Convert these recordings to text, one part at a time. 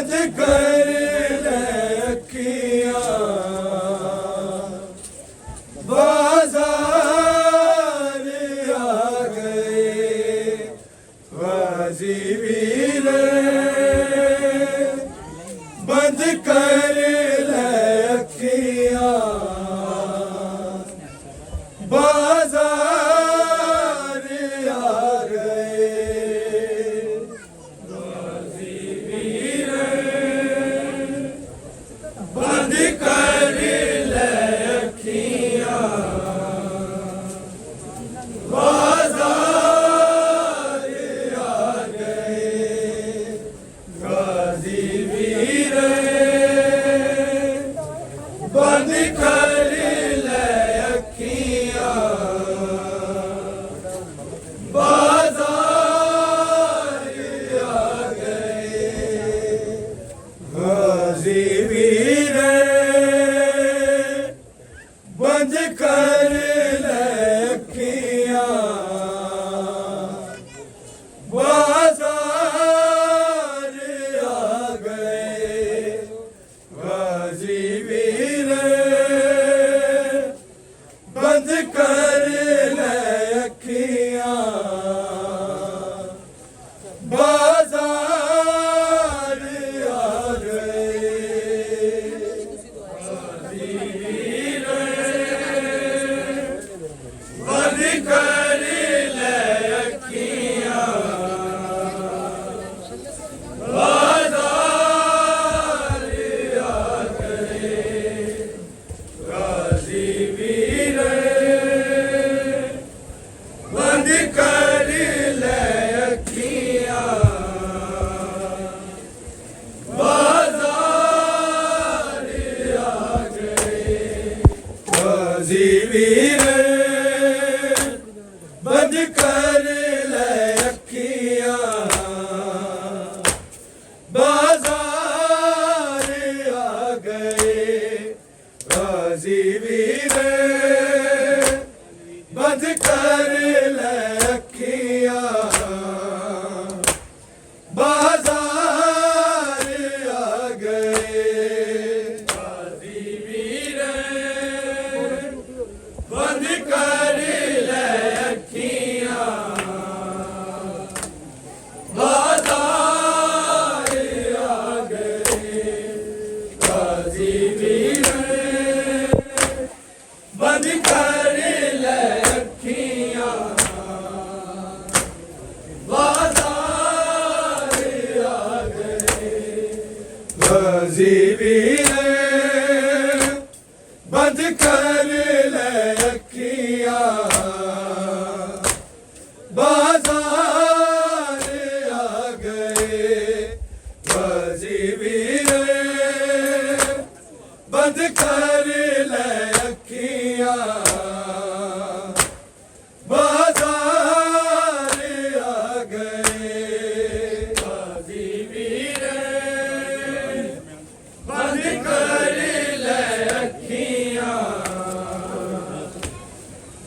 बंद कर ले अखियां बाजार आ गए गाजी वीर बंद कर ले अखियां बाजार आ गए गाजी वीर बंद कर ले अखियां बाजार आ गए गाजी वीर बंद कर ले अखियां बाजार आ गए गाजी वीर बंद कर ले अखियां बाजार आ गए गाजी वीर बंद कर ले अखियां बाजार आ गए गाजी वीर बंद कर ले अखियां बाजार आ गए गाजी वीर बंद कर ले अखियां बाजार आ गए गाजी वीर बंद कर ले अखियां बाजार आ गए गाजी वीर बंद कर ले अखियां बाजार आ गए गाजी वीर बंद कर ले अखियां बाजार आ गए गाजी वीर बंद कर ले अखियां बाजार आ गए गाजी वीर बंद कर ले अखियां बाजार आ गए गाजी वीर बंद कर ले अखियां बाजार आ गए गाजी वीर बंद कर ले अखियां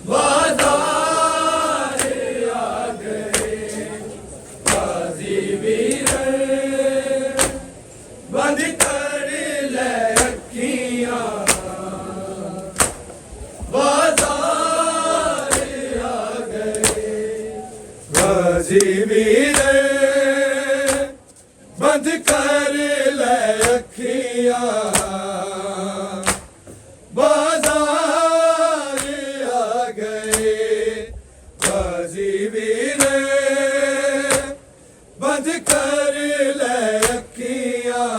बाजार आ गए गाजी वीर बंद कर ले अखियां बाजार आ गए गाजी वीर बंद कर ले अखियां बाजार आ गए गाजी वीर बंद कर ले अखियां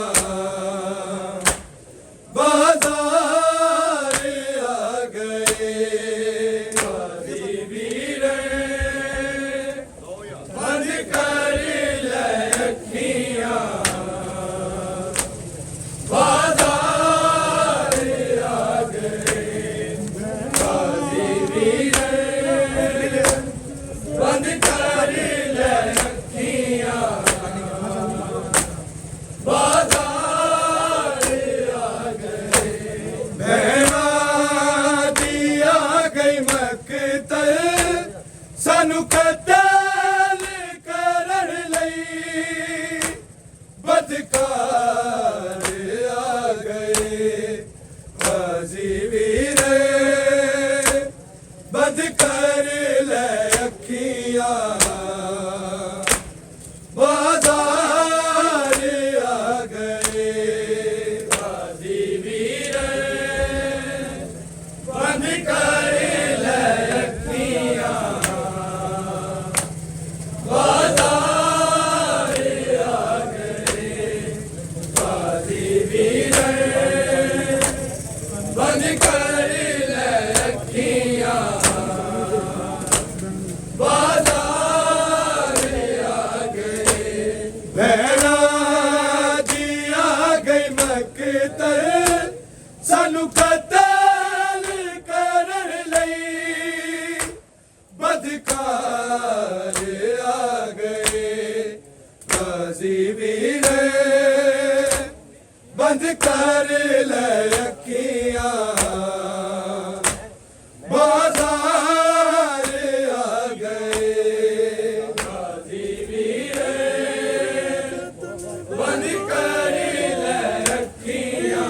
बाजार आ गए गाजी वीर बंद कर ले अखियां बाजार सानू कतल करन लई बदकार आ गए गाजी वीर बंद कर ले अखियां बाजार आ गए गाजी वीर बंद कर ले अखियां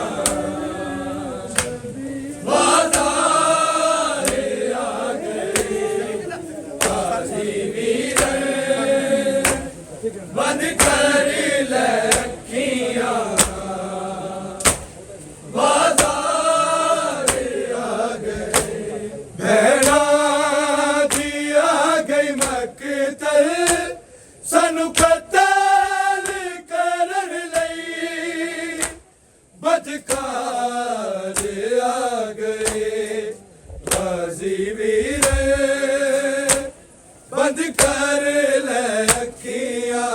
बाजार आ गए गाजी वीर बंद कर ले अखियां सानू कतल करन लई बदकार आ गए गाजी वीर बंद कर ले अखियां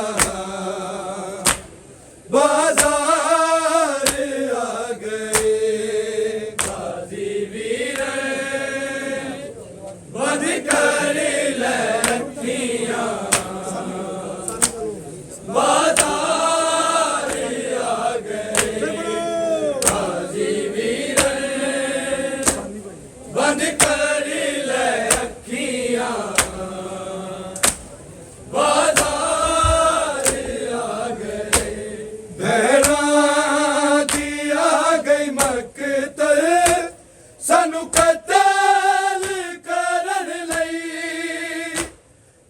बाजार आ गए गाजी वीर बंद कर ले अखियां बाजार आ गए गाजी वीर बंद कर ले अखियां बाजार आ गए भैरा दी आ गई मकतल सानू कतल करन लई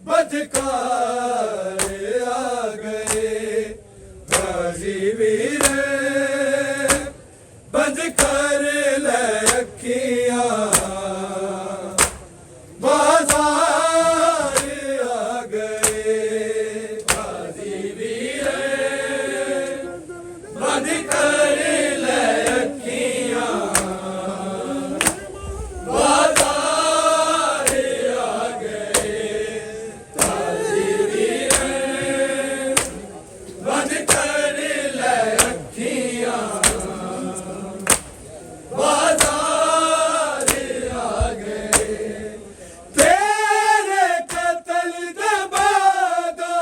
बदकार आ गए गाजी वीर बंद कर ले अखियां बाजार आ गए गाजी वीर बंद कर ले अखियां बाजार आ गए गाजी वीर बंद कर ले अखियां बाजार आ गए तेरे कतल दे बादो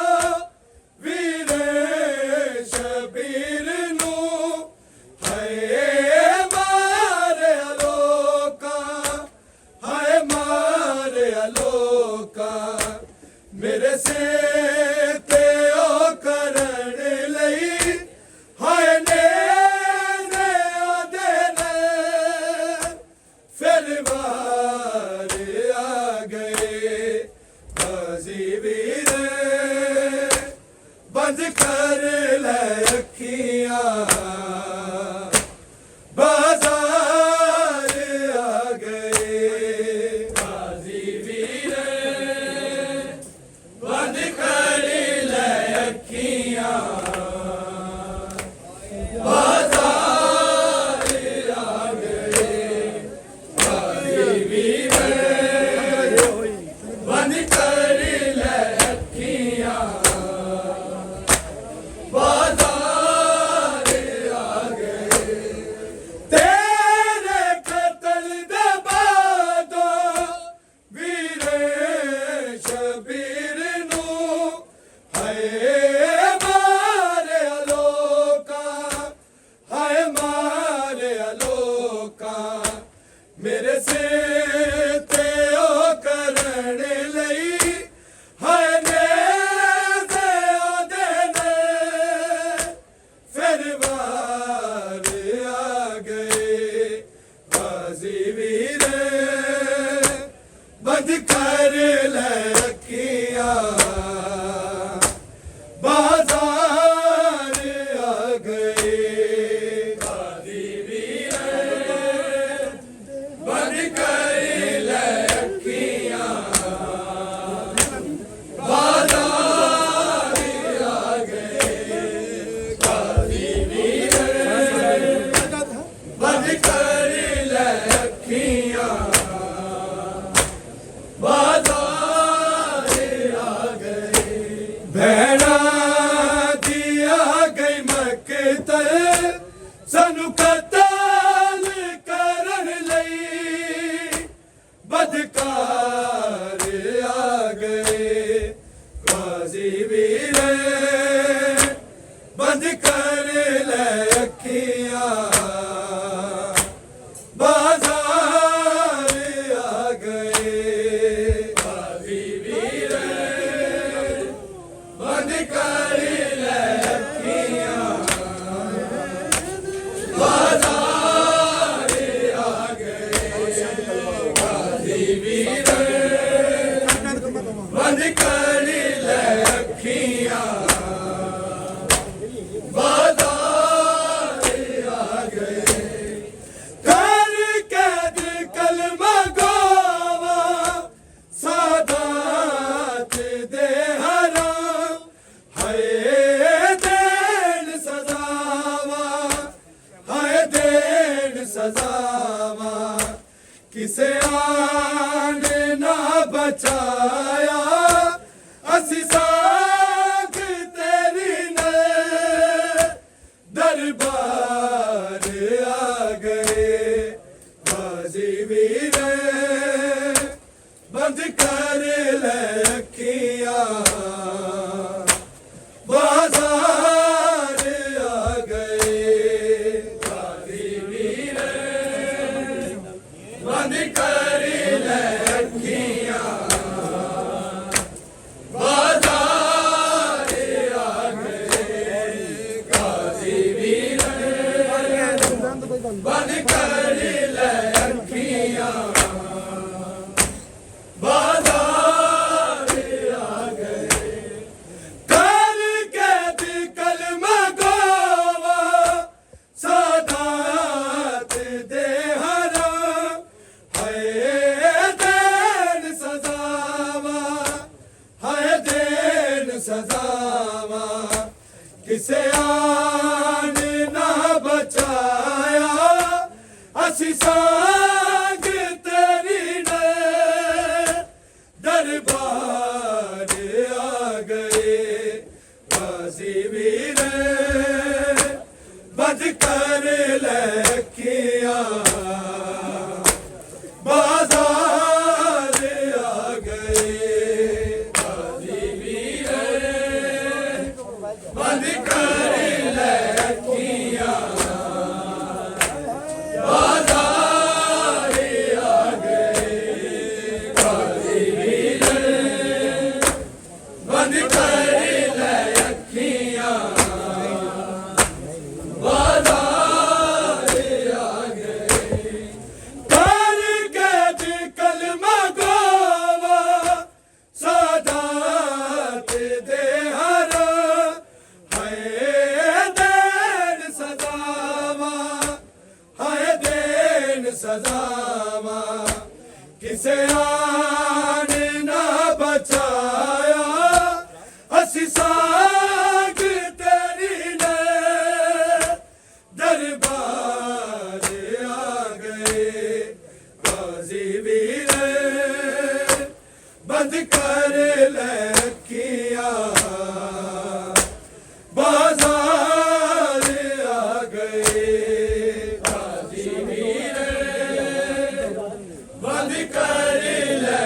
वीर शबीर नू हाय मारे लोका हाय मारे लोका मेरे से ते ओ करन लई हाय ने फिर वार आ गए गाजी वीर बंद कर ले अखियां बाजार आ गए गाजी वीर बंद कर ले अखियां बाजार आ गए गाजी वीर बंद कर ले अखियां बाजार आ गए तेरे कतल दे बादो वीर शबीर नू हाय मारे लोका हाय मारे लोका मेरे से ते ओ करन लई हाय ने ते ओ देने फिर वार आ गए गाजी वीर बंद कर ले अखियां बाजार आ गए गाजी वीर बंद कर ले अखियां बाजार आ गए गाजी वीर बंद कर ले अखियां बाजार आ गए भैरा दी आ गई मकतल सानू कतल बाजार आ गए गाजी वीर बंद कर ले अखियां बाजार आ गए गाजी वीर बंद कर ले अखियां बाजार आ गए गाजी वीर बंद कर ले अखियां बाजार आ गए कर कैद कलमा गोवा सादात दे हराम हाय देन सजावा हाय देन सजावा किसे आन ना बचाया असी साख तेरी ने दरबार आ गए गाजी वीर बंद कर ले अखियां बाजार आ गए गाजी वीर बंद कर ले अखियां बाजार आ गए गाजी वीर बंद कर ले अखियां बाजार आ गए कर कैद कलमा गोवा सादात दे हराम हाय देन सजावा हाय देन सजावा किसे आन ना बचाया असी साग तेरी ने दरबार आ गए गाजी वीर बंद कर ले अखियां बाजार आ गए गाजी वीर बंद कर ले अखियां बाजार आ गए गाजी वीर बंद कर ले अखियां बाजार आ गए कर कैद कलमा गोवा सादात दे हराम हाय देन सजावा हाय देन सजावा किसे आन ना बचाया असी साग तेरी ने दरबार आ गए गाजी वीर बंद कर ले अखियां बाजार आ गए गाजी वीर बंद कर ले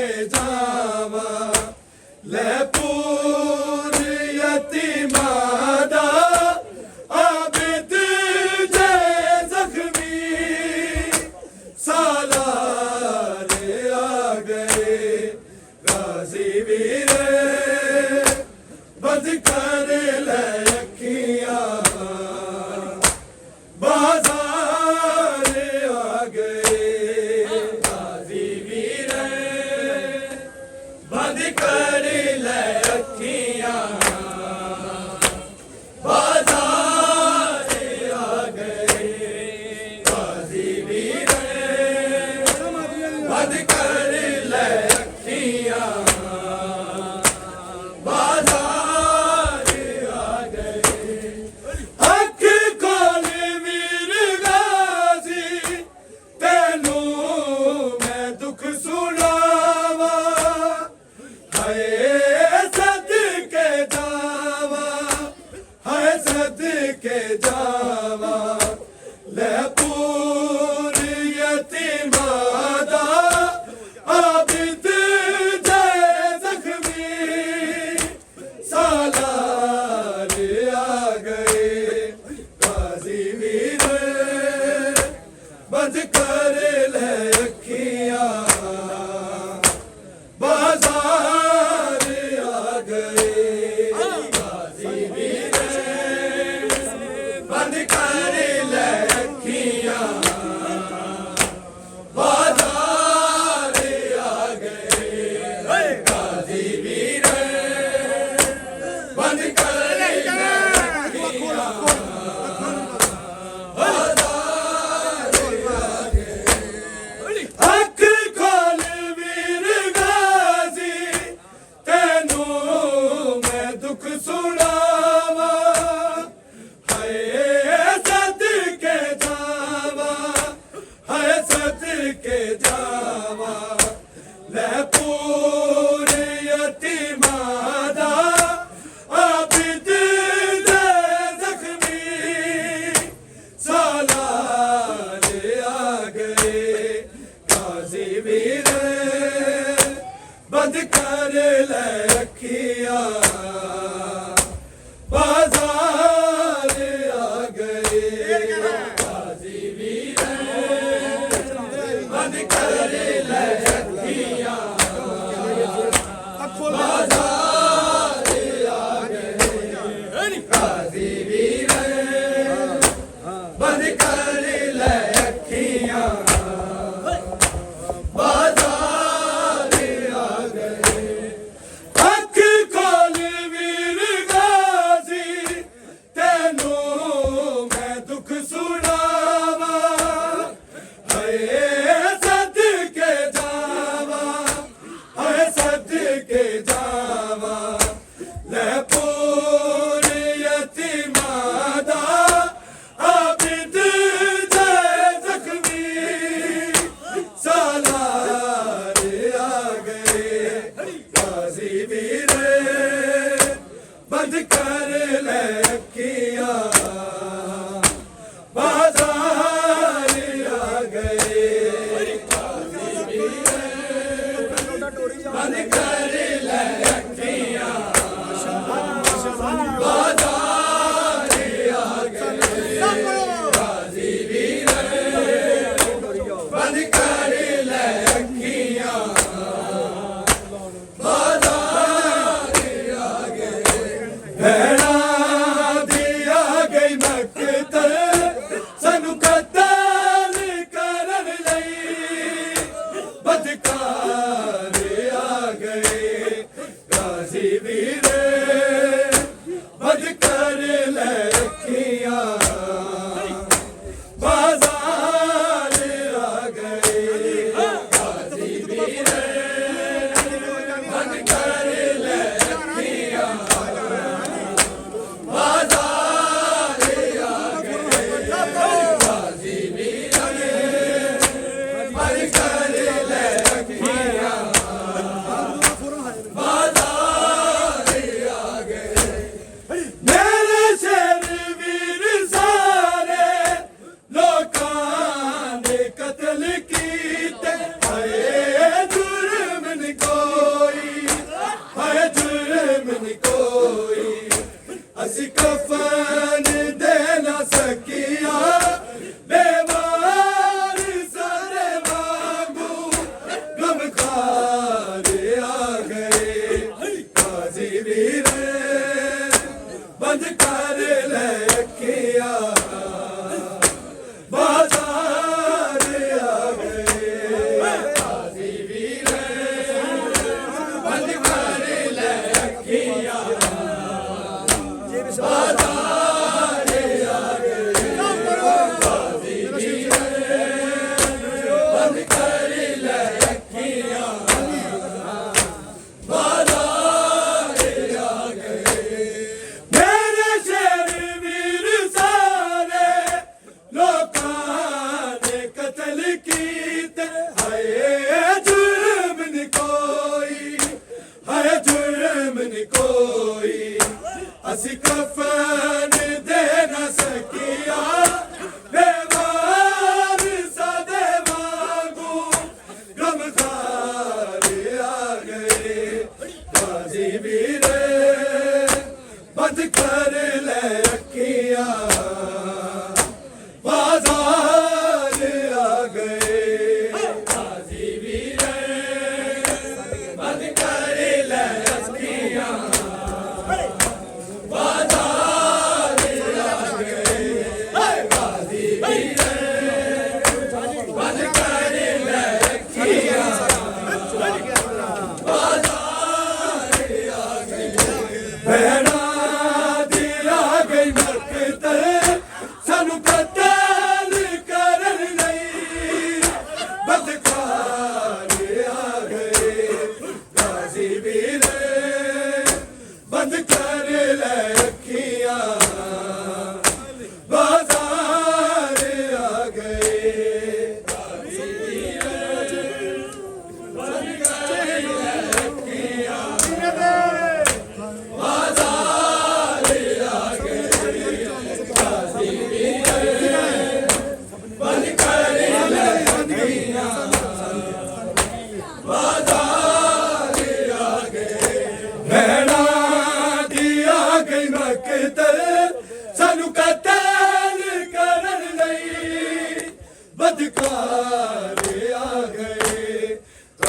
के जावा ले पूर यतीमा दा आबिद जे जख्मी सालारे आ गए गाजी वीरे बद कर ले अखियां बाजार आ गए गाजी वीरे बद कर ले अखियां बाजार आ गए गाजी वीरे बद कर ले अखियां के जावा ले पूर यतीमा दा आबिद जे जख्मी सालारे आ गए गाजी वीरे बंद कर ले अखियां बाजार आ गए गाजी वीरे बंद कर ले अखियां बाजार आ गए गाजी वीरे बंद कर ले अखियां बाजार आ गए अख खोल वीर गाजी तेनू मैं दुख सुनावा के जावा ले पूर यतीमा दा आबिद जे जख्मी सालारे आ गए गाजी वीरे बंद कर ले अखियां बाजार आ गए गाजी वीरे बंद कर ले अखियां बाजार आ गए गाजी वीरे बंद कर ले अखियां बाजार आ गए अख खोल वीर गाजी तेनू मैं दुख सुनावा के जावा ले पूर यतीमा दा आबिद जे जख्मी सालारे आ गए गाजी वीरे बंद कर ले अखियां बाजार आ गए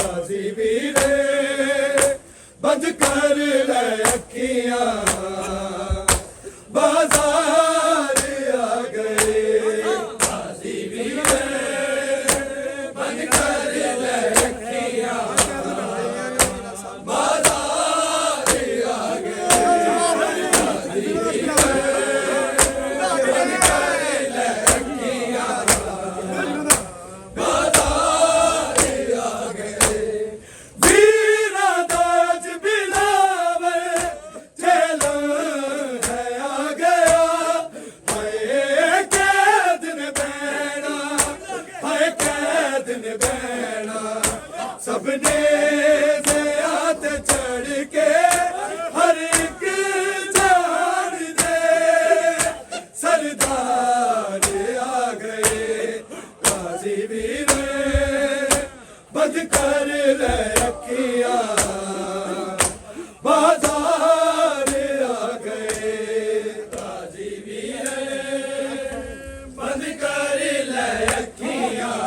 गाजी वीरे बंद कर ले अखियां बाजार आ गए गाजी वीरे बंद कर ले अखियां बाजार आ गए गाजी वीरे बंद कर ले अखियां बाजार आ गए वीरा दाज बिलावे चलो है आ गया हाय कैद ने बैना हाय कैद ने बैना सबने ज़ियात चढ़ के हर एक जान दे सरदार आ गए गाजी वीरे बंद कर ले अखियां बाजार आ गए गाजी वीरे बंद कर ले अखियां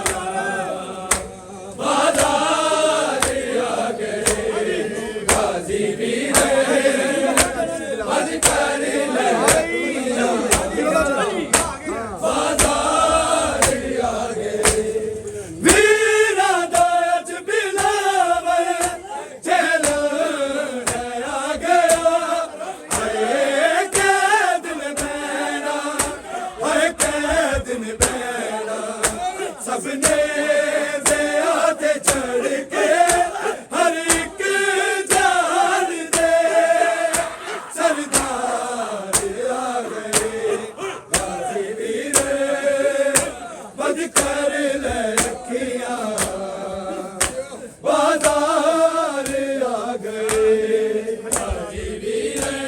बाजार आ गए गाजी वीरे बंद कर ले अखियां बाजार आ गए वीरा दाज बिलावे चलो है आ गया हाय कैद ने बैना हाय कैद ने बैना सबने ज़ियात चढ़ के हर एक जान दे सरदार आ गए गाजी वीरे बंद कर ले अखियां बाजार आ गए गाजी वीरे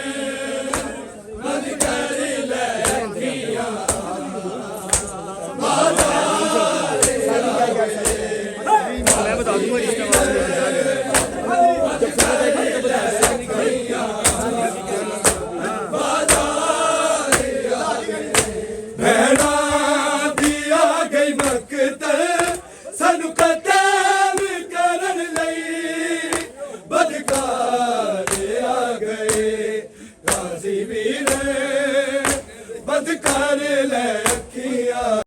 बंद कर ले अखियां बाजार आ गए मैं बता दूंगा इसका भैना दी आ गई मकत सानू कतल करन लई बदकार आ गए गाजी वीरे बंद कर ले